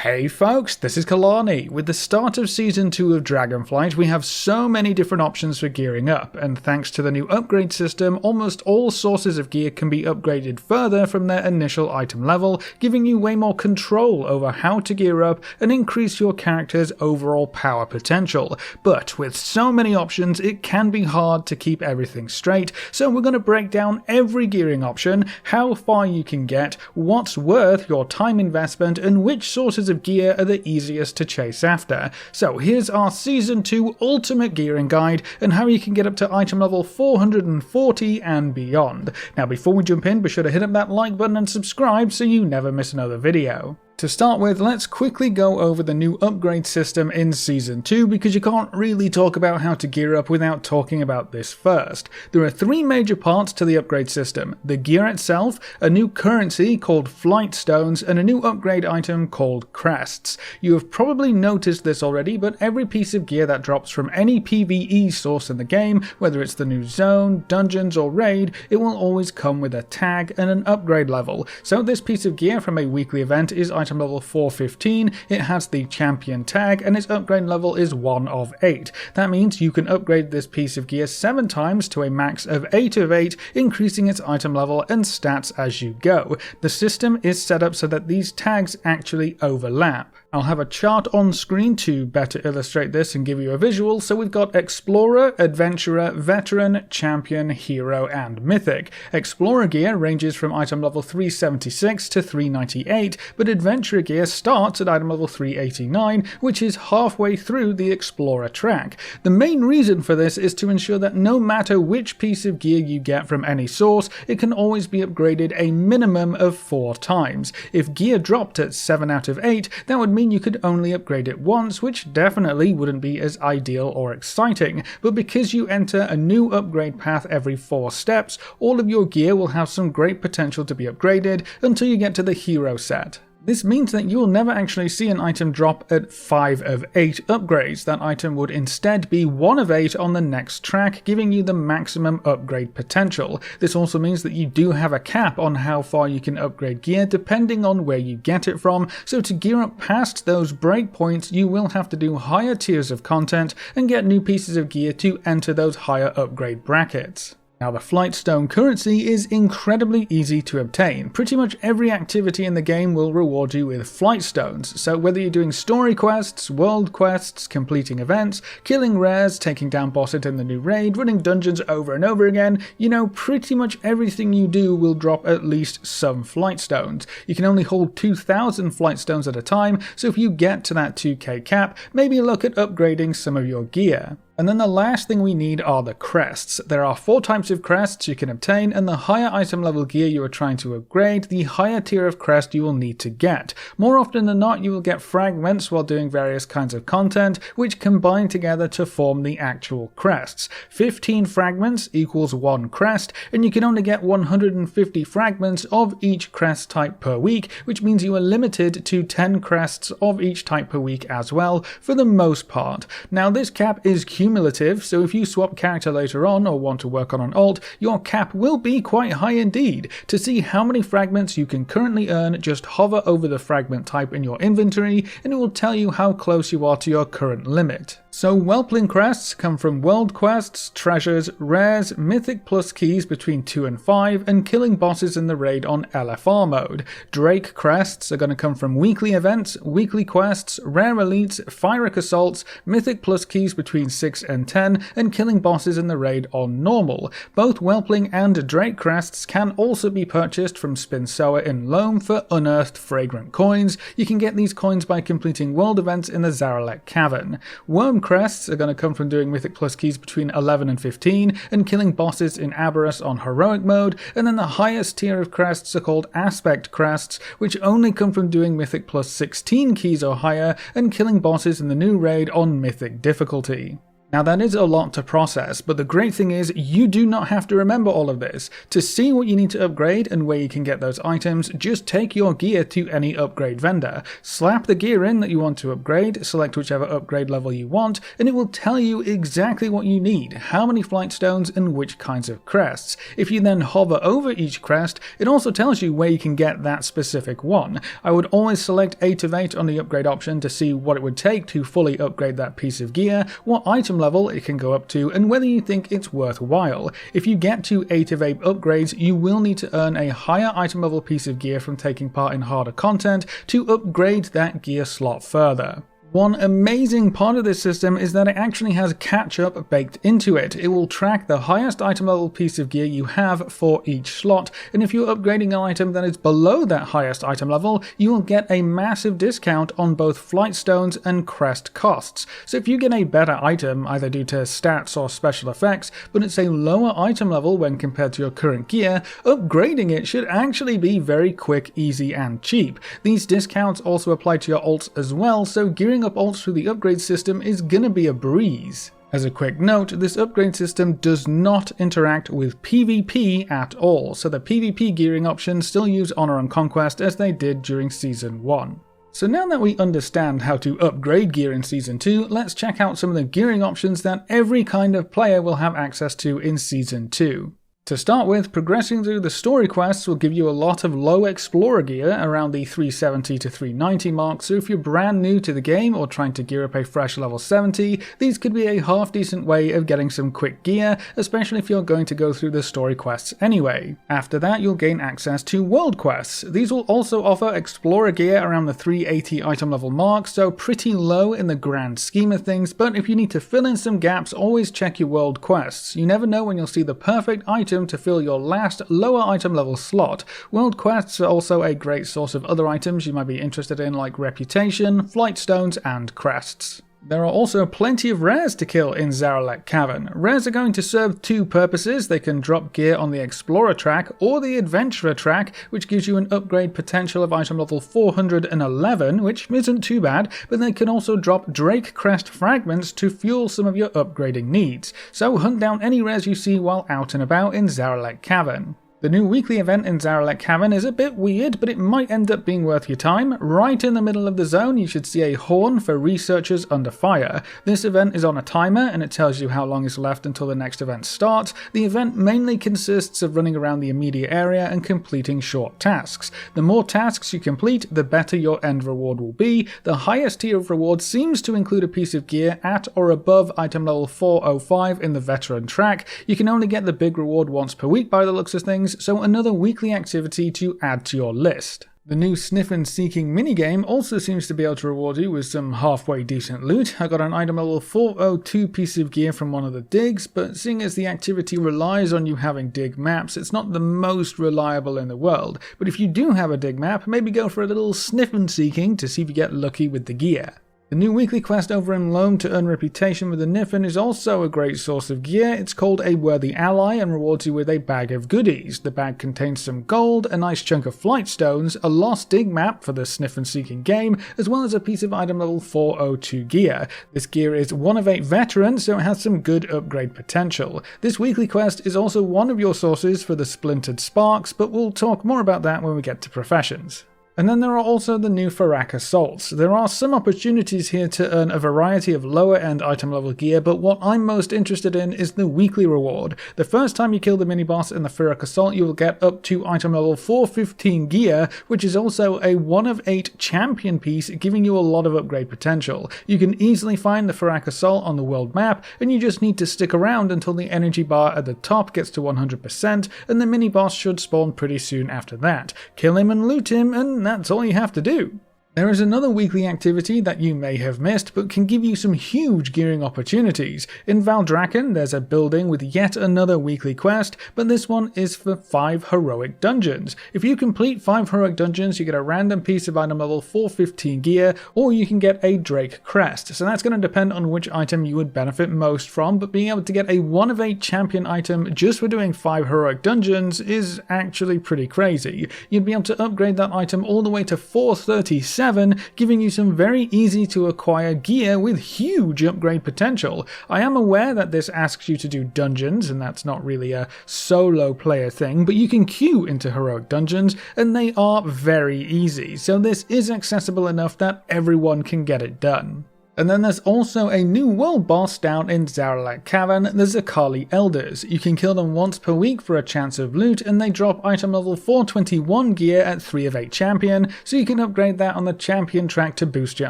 Hey folks, this is Kalani. With the start of Season 2 of Dragonflight, we have so many different options for gearing up, and thanks to the new upgrade system, almost all sources of gear can be upgraded further from their initial item level, giving you way more control over how to gear up and increase your character's overall power potential. But with so many options, it can be hard to keep everything straight, so we're going to break down every gearing option, how far you can get, what's worth your time investment, and which sources of gear are the easiest to chase after. So here's our Season 2 Ultimate Gearing Guide and how you can get up to item level 440 and beyond. Now before we jump in, be sure to hit up that like button and subscribe so you never miss another video. To start with, let's quickly go over the new upgrade system in Season 2 because you can't really talk about how to gear up without talking about this first. There are three major parts to the upgrade system: the gear itself, a new currency called Flightstones, and a new upgrade item called Crests. You have probably noticed this already, but every piece of gear that drops from any PvE source in the game, whether it's the new zone, dungeons, or raid, it will always come with a tag and an upgrade level. So this piece of gear from a weekly event is item level 415, it has the champion tag, and its upgrade level is 1 of 8. That means you can upgrade this piece of gear 7 times to a max of 8 of 8, increasing its item level and stats as you go. The system is set up so that these tags actually overlap. I'll have a chart on screen to better illustrate this and give you a visual. So we've got Explorer, Adventurer, Veteran, Champion, Hero, and Mythic. Explorer gear ranges from item level 376 to 398, but Adventurer gear starts at item level 389, which is halfway through the Explorer track. The main reason for this is to ensure that no matter which piece of gear you get from any source, it can always be upgraded a minimum of 4 times. If gear dropped at 7 out of 8, that would mean you could only upgrade it once, which definitely wouldn't be as ideal or exciting, but because you enter a new upgrade path every 4 steps, all of your gear will have some great potential to be upgraded until you get to the hero set. This means that you will never actually see an item drop at 5 of 8 upgrades. That item would instead be 1 of 8 on the next track, giving you the maximum upgrade potential. This also means that you do have a cap on how far you can upgrade gear depending on where you get it from, so to gear up past those breakpoints you will have to do higher tiers of content and get new pieces of gear to enter those higher upgrade brackets. Now the Flightstone currency is incredibly easy to obtain. Pretty much every activity in the game will reward you with Flightstones, so whether you're doing story quests, world quests, completing events, killing rares, taking down bosses in the new raid, running dungeons over and over again, you know, pretty much everything you do will drop at least some Flightstones. You can only hold 2,000 Flightstones at a time, so if you get to that 2k cap, maybe look at upgrading some of your gear. And then the last thing we need are the crests. There are 4 types of crests you can obtain, and the higher item level gear you are trying to upgrade, the higher tier of crest you will need to get. More often than not, you will get fragments while doing various kinds of content, which combine together to form the actual crests. 15 fragments equals 1 crest, and you can only get 150 fragments of each crest type per week, which means you are limited to 10 crests of each type per week as well, for the most part. Now this cap is cumulative, so if you swap character later on or want to work on an alt, your cap will be quite high indeed. To see how many fragments you can currently earn, just hover over the fragment type in your inventory and it will tell you how close you are to your current limit. So Whelpling crests come from world quests, treasures, rares, mythic plus keys between 2 and 5, and killing bosses in the raid on LFR mode. Drake crests are going to come from weekly events, weekly quests, rare elites, Fyric assaults, mythic plus keys between 6 and 10, and killing bosses in the raid on normal. Both Whelpling and Drake crests can also be purchased from Spinsoa in Loam for unearthed fragrant coins. You can get these coins by completing world events in the Zaralek Cavern. Worm crests are going to come from doing mythic plus keys between 11 and 15 and killing bosses in Aberrus on heroic mode, and then the highest tier of crests are called aspect crests, which only come from doing mythic plus 16 keys or higher and killing bosses in the new raid on mythic difficulty. Now that is a lot to process, but the great thing is you do not have to remember all of this. To see what you need to upgrade and where you can get those items, just take your gear to any upgrade vendor, slap the gear in that you want to upgrade, select whichever upgrade level you want, and it will tell you exactly what you need, how many Flightstones and which kinds of crests. If you then hover over each crest, it also tells you where you can get that specific one. I would always select 8 of 8 on the upgrade option to see what it would take to fully upgrade that piece of gear, what item level it can go up to, and whether you think it's worthwhile. If you get to 8 of 8 upgrades, you will need to earn a higher item level piece of gear from taking part in harder content to upgrade that gear slot further. One amazing part of this system is that it actually has catch-up baked into it. It will track the highest item level piece of gear you have for each slot, and if you're upgrading an item that is below that highest item level, you will get a massive discount on both Flightstones and Crest costs. So if you get a better item, either due to stats or special effects, but it's a lower item level when compared to your current gear, upgrading it should actually be very quick, easy, and cheap. These discounts also apply to your alts as well, so gearing up alts through the upgrade system is gonna be a breeze. As a quick note, this upgrade system does not interact with PvP at all, so the PvP gearing options still use Honor and Conquest as they did during Season 1. So now that we understand how to upgrade gear in Season 2, let's check out some of the gearing options that every kind of player will have access to in Season 2. To start with, progressing through the story quests will give you a lot of low explorer gear around the 370 to 390 mark, so if you're brand new to the game or trying to gear up a fresh level 70, these could be a half decent way of getting some quick gear, especially if you're going to go through the story quests anyway. After that, you'll gain access to world quests. These will also offer explorer gear around the 380 item level mark, so pretty low in the grand scheme of things, but if you need to fill in some gaps, always check your world quests. You never know when you'll see the perfect item to fill your last lower item level slot. World quests are also a great source of other items you might be interested in, like reputation, Flightstones, and crests. There are also plenty of rares to kill in Zaralek Cavern. Rares are going to serve two purposes. They can drop gear on the Explorer track or the Adventurer track, which gives you an upgrade potential of item level 411, which isn't too bad, but they can also drop Drake Crest fragments to fuel some of your upgrading needs. So hunt down any rares you see while out and about in Zaralek Cavern. The new weekly event in Zaralek Cavern is a bit weird, but it might end up being worth your time. Right in the middle of the zone, you should see a horn for researchers under fire. This event is on a timer, and it tells you how long is left until the next event starts. The event mainly consists of running around the immediate area and completing short tasks. The more tasks you complete, the better your end reward will be. The highest tier of reward seems to include a piece of gear at or above item level 405 in the veteran track. You can only get the big reward once per week by the looks of things, so another weekly activity to add to your list. The new Sniff and Seeking minigame also seems to be able to reward you with some halfway decent loot. I got an item level 402 piece of gear from one of the digs, but seeing as the activity relies on you having dig maps, it's not the most reliable in the world. But if you do have a dig map, maybe go for a little Sniff and Seeking to see if you get lucky with the gear. The new weekly quest over in Loam to earn reputation with the Niffin is also a great source of gear. It's called A Worthy Ally and rewards you with a bag of goodies. The bag contains some gold, a nice chunk of Flightstones, a lost dig map for the Sniff and Seeking game, as well as a piece of item level 402 gear. This gear is 1 of 8 veteran, so it has some good upgrade potential. This weekly quest is also one of your sources for the Splintered Sparks, but we'll talk more about that when we get to professions. And then there are also the new Farak Assaults. There are some opportunities here to earn a variety of lower end item level gear, but what I'm most interested in is the weekly reward. The first time you kill the mini-boss in the Farak Assault, you will get up to item level 415 gear, which is also a 1 of 8 champion piece, giving you a lot of upgrade potential. You can easily find the Farak Assault on the world map, and you just need to stick around until the energy bar at the top gets to 100%, and the mini-boss should spawn pretty soon after that. Kill him and loot him, and that's all you have to do. There is another weekly activity that you may have missed, but can give you some huge gearing opportunities. In Valdraken, there's a building with yet another weekly quest, but this one is for 5 heroic dungeons. If you complete 5 heroic dungeons, you get a random piece of item level 415 gear, or you can get a Drake Crest. So that's going to depend on which item you would benefit most from, but being able to get a 1 of 8 champion item just for doing 5 heroic dungeons is actually pretty crazy. You'd be able to upgrade that item all the way to 437, 7, giving you some very easy to acquire gear with huge upgrade potential. I am aware that this asks you to do dungeons, and that's not really a solo player thing, but you can queue into heroic dungeons, and they are very easy, so this is accessible enough that everyone can get it done. And then there's also a new world boss down in Zaralek Cavern, the Zakali Elders. You can kill them once per week for a chance of loot, and they drop item level 421 gear at 3 of 8 champion, so you can upgrade that on the champion track to boost your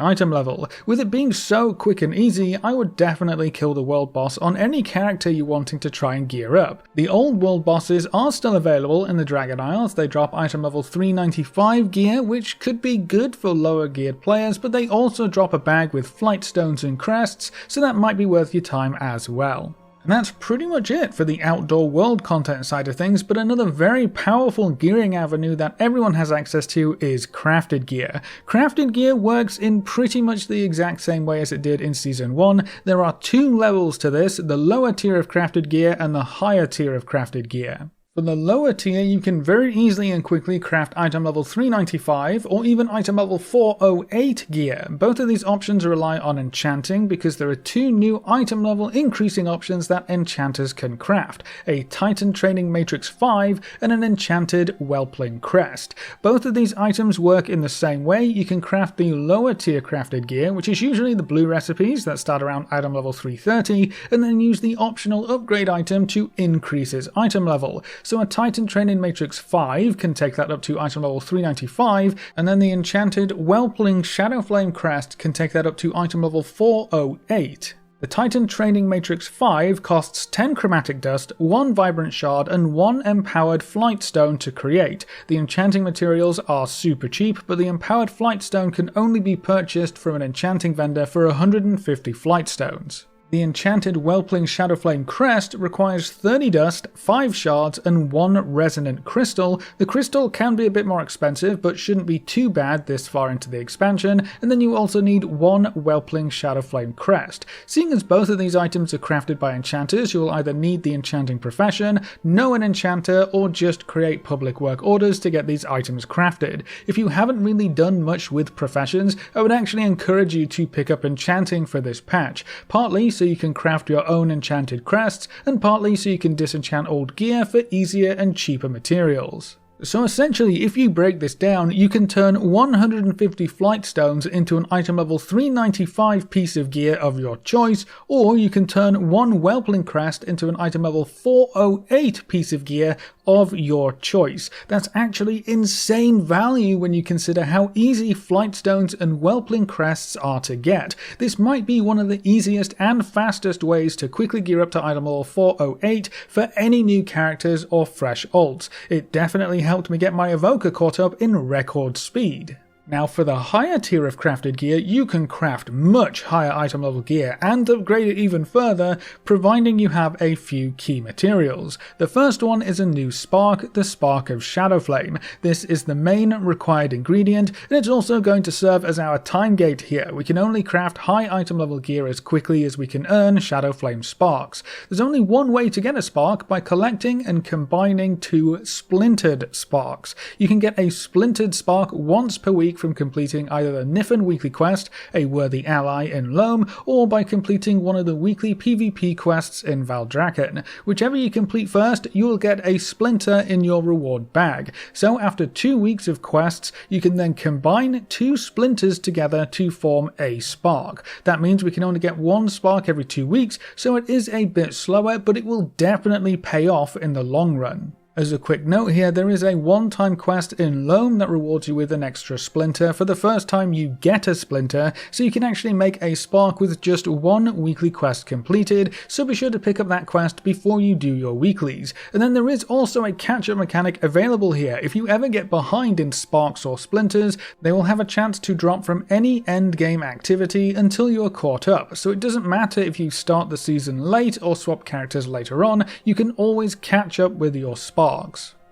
item level. With it being so quick and easy, I would definitely kill the world boss on any character you're wanting to try and gear up. The old world bosses are still available in the Dragon Isles. They drop item level 395 gear, which could be good for lower geared players, but they also drop a bag with Flightstones and Crests, so that might be worth your time as well. And that's pretty much it for the outdoor world content side of things, but another very powerful gearing avenue that everyone has access to is crafted gear. Crafted gear works in pretty much the exact same way as it did in Season 1. There are 2 levels to this, the lower tier of crafted gear and the higher tier of crafted gear. For the lower tier, you can very easily and quickly craft item level 395 or even item level 408 gear. Both of these options rely on enchanting because there are 2 new item level increasing options that enchanters can craft, a Titan Training Matrix 5 and an enchanted Whelpling Crest. Both of these items work in the same way. You can craft the lower tier crafted gear, which is usually the blue recipes that start around item level 330, and then use the optional upgrade item to increase its item level. So a Titan Training Matrix 5 can take that up to item level 395, and then the enchanted Whelpling Shadowflame Crest can take that up to item level 408. The Titan Training Matrix 5 costs 10 Chromatic Dust, 1 Vibrant Shard, and 1 Empowered Flightstone to create. The enchanting materials are super cheap, but the Empowered Flightstone can only be purchased from an enchanting vendor for 150 Flightstones. The enchanted Whelpling Shadowflame Crest requires 30 dust, 5 shards, and 1 resonant crystal. The crystal can be a bit more expensive, but shouldn't be too bad this far into the expansion, and then you also need 1 Whelpling Shadowflame Crest. Seeing as both of these items are crafted by enchanters, you will either need the enchanting profession, know an enchanter, or just create public work orders to get these items crafted. If you haven't really done much with professions, I would actually encourage you to pick up enchanting for this patch, partly so you can craft your own enchanted crests, and partly so you can disenchant old gear for easier and cheaper materials. So essentially, if you break this down, you can turn 150 Flightstones into an item level 395 piece of gear of your choice, or you can turn 1 Whelpling Crest into an item level 408 piece of gear of your choice. That's actually insane value when you consider how easy Flightstones and Whelpling Crests are to get. This might be one of the easiest and fastest ways to quickly gear up to item level 408 for any new characters or fresh alts. It definitely helped me get my Evoker caught up in record speed. Now for the higher tier of crafted gear, you can craft much higher item level gear and upgrade it even further, providing you have a few key materials. The first one is a new spark, the Spark of Shadowflame. This is the main required ingredient, and it's also going to serve as our time gate here. We can only craft high item level gear as quickly as we can earn Shadowflame sparks. There's only one way to get a spark, by collecting and combining 2 splintered sparks. You can get a splintered spark once per week from completing either the Niffen weekly quest, a worthy ally in Loam, or by completing one of the weekly PvP quests in Valdrakken. Whichever you complete first, you will get a splinter in your reward bag. So after 2 weeks of quests, you can then combine 2 splinters together to form a spark. That means we can only get 1 spark every 2 weeks, so it is a bit slower, but it will definitely pay off in the long run. As a quick note here, there is a one-time quest in Loam that rewards you with an extra splinter for the first time you get a splinter, so you can actually make a spark with just 1 weekly quest completed, so be sure to pick up that quest before you do your weeklies. And then there is also a catch-up mechanic available here. If you ever get behind in sparks or splinters, they will have a chance to drop from any endgame activity until you are caught up, so it doesn't matter if you start the season late or swap characters later on, you can always catch up with your sparks.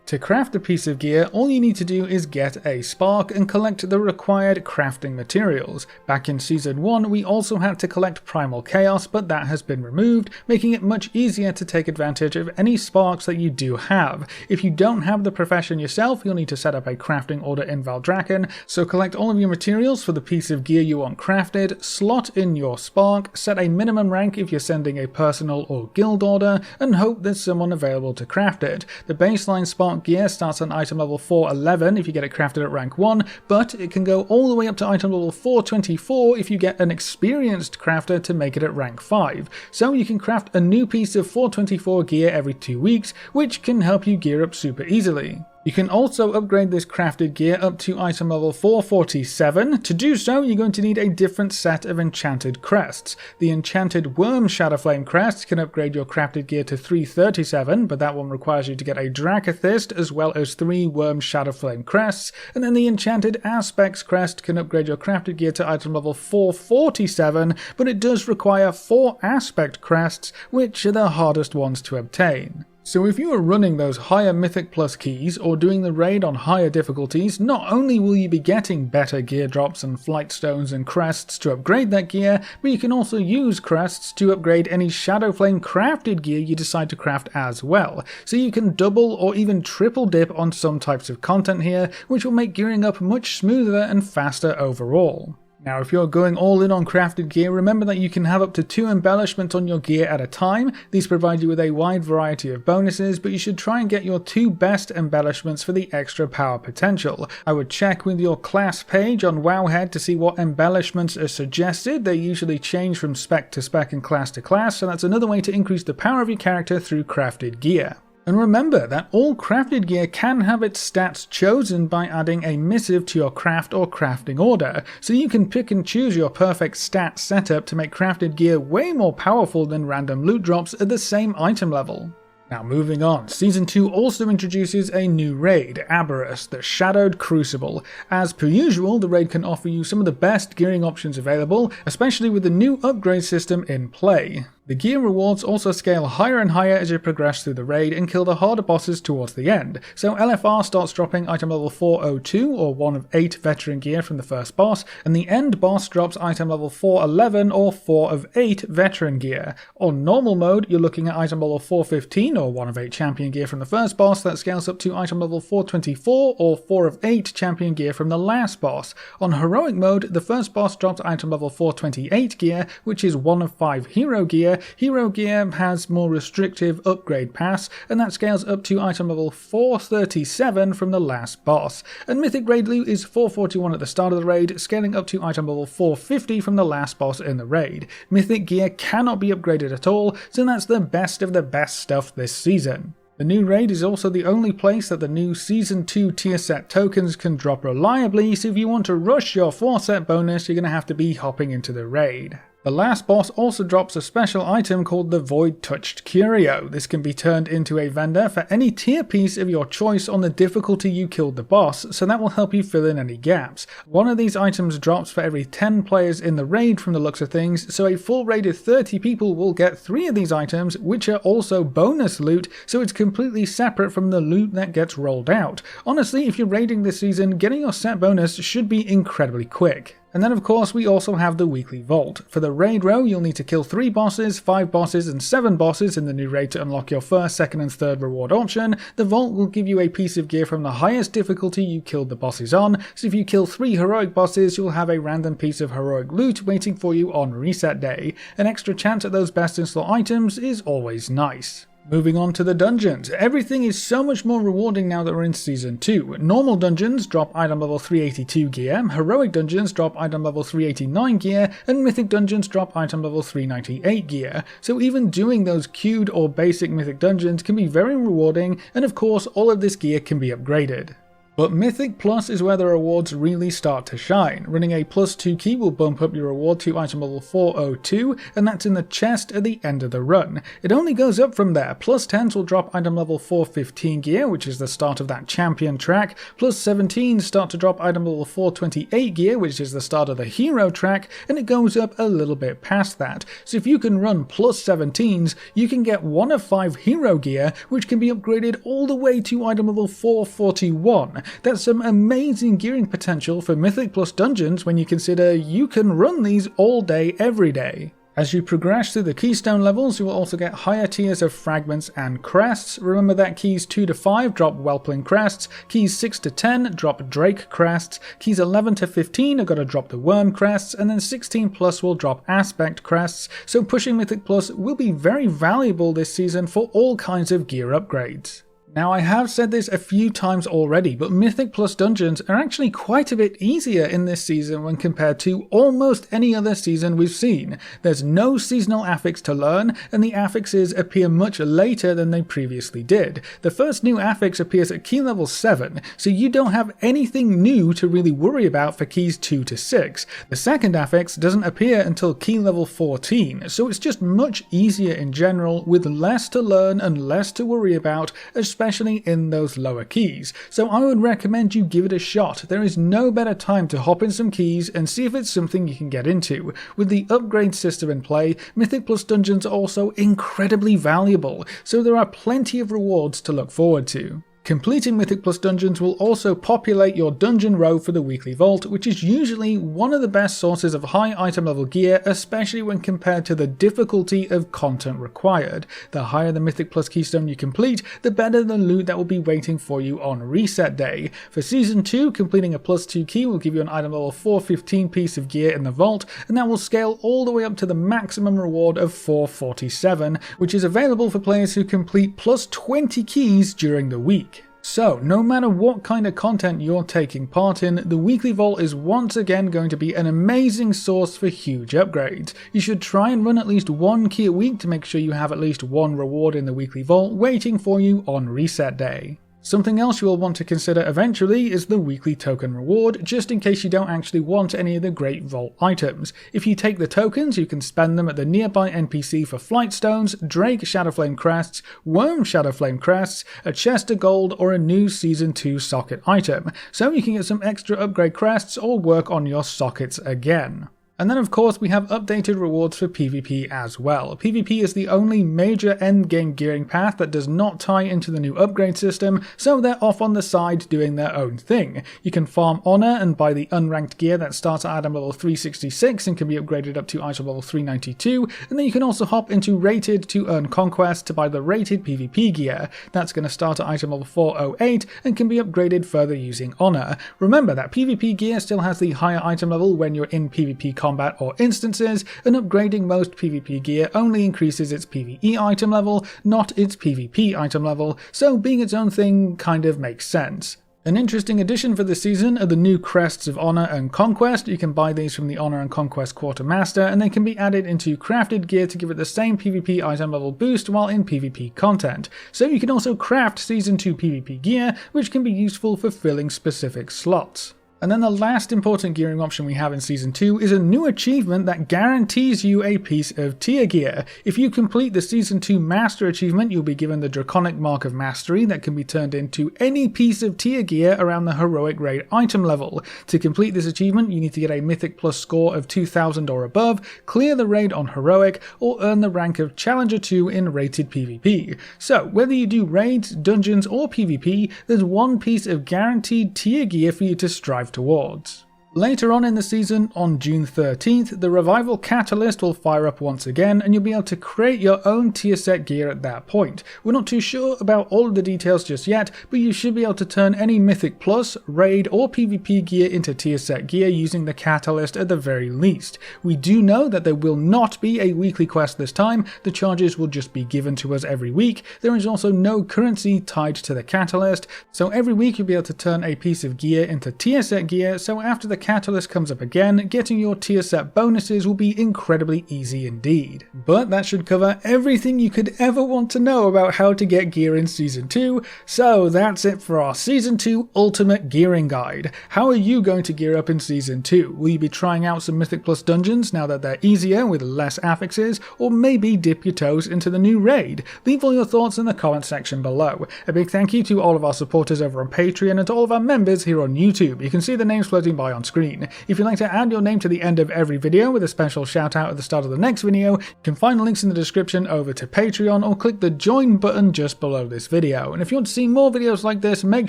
To craft a piece of gear, all you need to do is get a spark and collect the required crafting materials. Back in Season 1, we also had to collect Primal Chaos, but that has been removed, making it much easier to take advantage of any sparks that you do have. If you don't have the profession yourself, you'll need to set up a crafting order in Valdrakken, so collect all of your materials for the piece of gear you want crafted, slot in your spark, set a minimum rank if you're sending a personal or guild order, and hope there's someone available to craft it. The baseline spark gear starts on item level 411 if you get it crafted at rank 1, but it can go all the way up to item level 424 if you get an experienced crafter to make it at rank 5. So you can craft a new piece of 424 gear every 2 weeks, which can help you gear up super easily. You can also upgrade this crafted gear up to item level 447. To do so, you're going to need a different set of enchanted crests. The enchanted worm Shadowflame crest can upgrade your crafted gear to 337, but that one requires you to get a Dracothist as well as 3 worm Shadowflame crests, and then the enchanted aspects crest can upgrade your crafted gear to item level 447, but it does require 4 aspect crests, which are the hardest ones to obtain. So if you are running those higher Mythic Plus keys or doing the raid on higher difficulties, not only will you be getting better gear drops and Flightstones and Crests to upgrade that gear, but you can also use Crests to upgrade any Shadowflame crafted gear you decide to craft as well. So you can double or even triple dip on some types of content here, which will make gearing up much smoother and faster overall. Now, if you're going all in on crafted gear, remember that you can have up to 2 embellishments on your gear at a time. These provide you with a wide variety of bonuses, but you should try and get your 2 best embellishments for the extra power potential. I would check with your class page on Wowhead to see what embellishments are suggested. They usually change from spec to spec and class to class, so that's another way to increase the power of your character through crafted gear. And remember that all crafted gear can have its stats chosen by adding a missive to your craft or crafting order, so you can pick and choose your perfect stat setup to make crafted gear way more powerful than random loot drops at the same item level. Now moving on, Season 2 also introduces a new raid, Aberrus, the Shadowed Crucible. As per usual, the raid can offer you some of the best gearing options available, especially with the new upgrade system in play. The gear rewards also scale higher and higher as you progress through the raid and kill the harder bosses towards the end, so LFR starts dropping item level 402 or 1 of 8 veteran gear from the first boss, and the end boss drops item level 411 or 4 of 8 veteran gear. On normal mode, you're looking at item level 415 or 1 of 8 champion gear from the first boss that scales up to item level 424 or 4 of 8 champion gear from the last boss. On heroic mode, the first boss drops item level 428 gear, which is 1 of 5 hero gear. Hero gear has more restrictive upgrade paths, and that scales up to item level 437 from the last boss. And Mythic Raid loot is 441 at the start of the raid, scaling up to item level 450 from the last boss in the raid. Mythic gear cannot be upgraded at all, so that's the best of the best stuff this season. The new raid is also the only place that the new Season 2 tier set tokens can drop reliably, so if you want to rush your 4 set bonus, you're going to have to be hopping into the raid. The last boss also drops a special item called the Void Touched Curio. This can be turned into a vendor for any tier piece of your choice on the difficulty you killed the boss, so that will help you fill in any gaps. One of these items drops for every 10 players in the raid from the looks of things, so a full raid of 30 people will get 3 of these items, which are also bonus loot, so it's completely separate from the loot that gets rolled out. Honestly, if you're raiding this season, getting your set bonus should be incredibly quick. And then of course we also have the weekly vault. For the raid row, you'll need to kill 3 bosses, 5 bosses and 7 bosses in the new raid to unlock your first, second and third reward option. The vault will give you a piece of gear from the highest difficulty you killed the bosses on, so if you kill 3 heroic bosses, you'll have a random piece of heroic loot waiting for you on reset day. An extra chance at those best in slot items is always nice. Moving on to the dungeons. Everything is so much more rewarding now that we're in Season 2. Normal dungeons drop item level 382 gear, heroic dungeons drop item level 389 gear, and mythic dungeons drop item level 398 gear. So even doing those queued or basic mythic dungeons can be very rewarding, and of course all of this gear can be upgraded. But Mythic Plus is where the rewards really start to shine. Running a +2 key will bump up your reward to item level 402, and that's in the chest at the end of the run. It only goes up from there. +10s will drop item level 415 gear, which is the start of that champion track. +17s start to drop item level 428 gear, which is the start of the hero track, and it goes up a little bit past that. So if you can run +17s, you can get 1 of 5 hero gear, which can be upgraded all the way to item level 441. That's some amazing gearing potential for Mythic Plus dungeons when you consider you can run these all day every day. As you progress through the keystone levels, you will also get higher tiers of fragments and crests. Remember that keys 2 to 5 drop whelpling crests, keys 6 to 10 drop drake crests, keys 11 to 15 are going to drop the worm crests, and then 16 plus will drop aspect crests, so pushing Mythic Plus will be very valuable this season for all kinds of gear upgrades. Now, I have said this a few times already, but Mythic Plus dungeons are actually quite a bit easier in this season when compared to almost any other season we've seen. There's no seasonal affix to learn, and the affixes appear much later than they previously did. The first new affix appears at key level 7, so you don't have anything new to really worry about for keys 2 to 6. The second affix doesn't appear until key level 14, so it's just much easier in general, with less to learn and less to worry about, especially in those lower keys. So I would recommend you give it a shot. There is no better time to hop in some keys and see if it's something you can get into. With the upgrade system in play, Mythic Plus dungeons are also incredibly valuable, so there are plenty of rewards to look forward to. Completing Mythic Plus dungeons will also populate your dungeon row for the weekly vault, which is usually one of the best sources of high item level gear, especially when compared to the difficulty of content required. The higher the Mythic Plus keystone you complete, the better the loot that will be waiting for you on reset day. For season 2, completing a +2 key will give you an item level 415 piece of gear in the vault, and that will scale all the way up to the maximum reward of 447, which is available for players who complete +20 keys during the week. So, no matter what kind of content you're taking part in, the weekly vault is once again going to be an amazing source for huge upgrades. You should try and run at least 1 key a week to make sure you have at least 1 reward in the weekly vault waiting for you on reset day. Something else you will want to consider eventually is the weekly token reward, just in case you don't actually want any of the great vault items. If you take the tokens, you can spend them at the nearby NPC for Flightstones, Drake Shadowflame Crests, Worm Shadowflame Crests, a chest of gold, or a new Season 2 socket item, so you can get some extra upgrade crests or work on your sockets again. And then of course we have updated rewards for PvP as well. PvP is the only major endgame gearing path that does not tie into the new upgrade system, so they're off on the side doing their own thing. You can farm honor and buy the unranked gear that starts at item level 366 and can be upgraded up to item level 392, and then you can also hop into rated to earn conquest to buy the rated PvP gear. That's going to start at item level 408 and can be upgraded further using honor. Remember that PvP gear still has the higher item level when you're in PvP combat or instances, and upgrading most PvP gear only increases its PvE item level, not its PvP item level, so being its own thing kind of makes sense. An interesting addition for this season are the new Crests of Honor and Conquest. You can buy these from the Honor and Conquest Quartermaster, and they can be added into crafted gear to give it the same PvP item level boost while in PvP content. So you can also craft Season 2 PvP gear, which can be useful for filling specific slots. And then the last important gearing option we have in Season 2 is a new achievement that guarantees you a piece of tier gear. If you complete the Season 2 Master achievement, you'll be given the Draconic Mark of Mastery that can be turned into any piece of tier gear around the Heroic Raid item level. To complete this achievement, you need to get a Mythic Plus score of 2000 or above, clear the raid on Heroic, or earn the rank of Challenger 2 in rated PvP. So, whether you do raids, dungeons, or PvP, there's one piece of guaranteed tier gear for you to strive towards. Later on in the season, on June 13th, the Revival Catalyst will fire up once again, and you'll be able to create your own tier set gear at that point. We're not too sure about all of the details just yet, but you should be able to turn any Mythic Plus, Raid, or PvP gear into tier set gear using the Catalyst at the very least. We do know that there will not be a weekly quest this time, the charges will just be given to us every week. There is also no currency tied to the Catalyst, so every week you'll be able to turn a piece of gear into tier set gear, so after the catalyst comes up again, getting your tier set bonuses will be incredibly easy indeed. But that should cover everything you could ever want to know about how to get gear in Season 2, so that's it for our Season 2 Ultimate Gearing Guide. How are you going to gear up in Season 2? Will you be trying out some Mythic Plus dungeons now that they're easier with less affixes, or maybe dip your toes into the new raid? Leave all your thoughts in the comment section below. A big thank you to all of our supporters over on Patreon and to all of our members here on YouTube. You can see the names floating by on screen. If you'd like to add your name to the end of every video with a special shout out at the start of the next video, you can find the links in the description over to Patreon or click the join button just below this video. And if you want to see more videos like this, make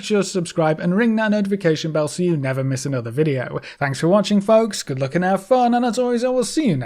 sure to subscribe and ring that notification bell so you never miss another video. Thanks for watching folks, good luck and have fun, and as always I will see you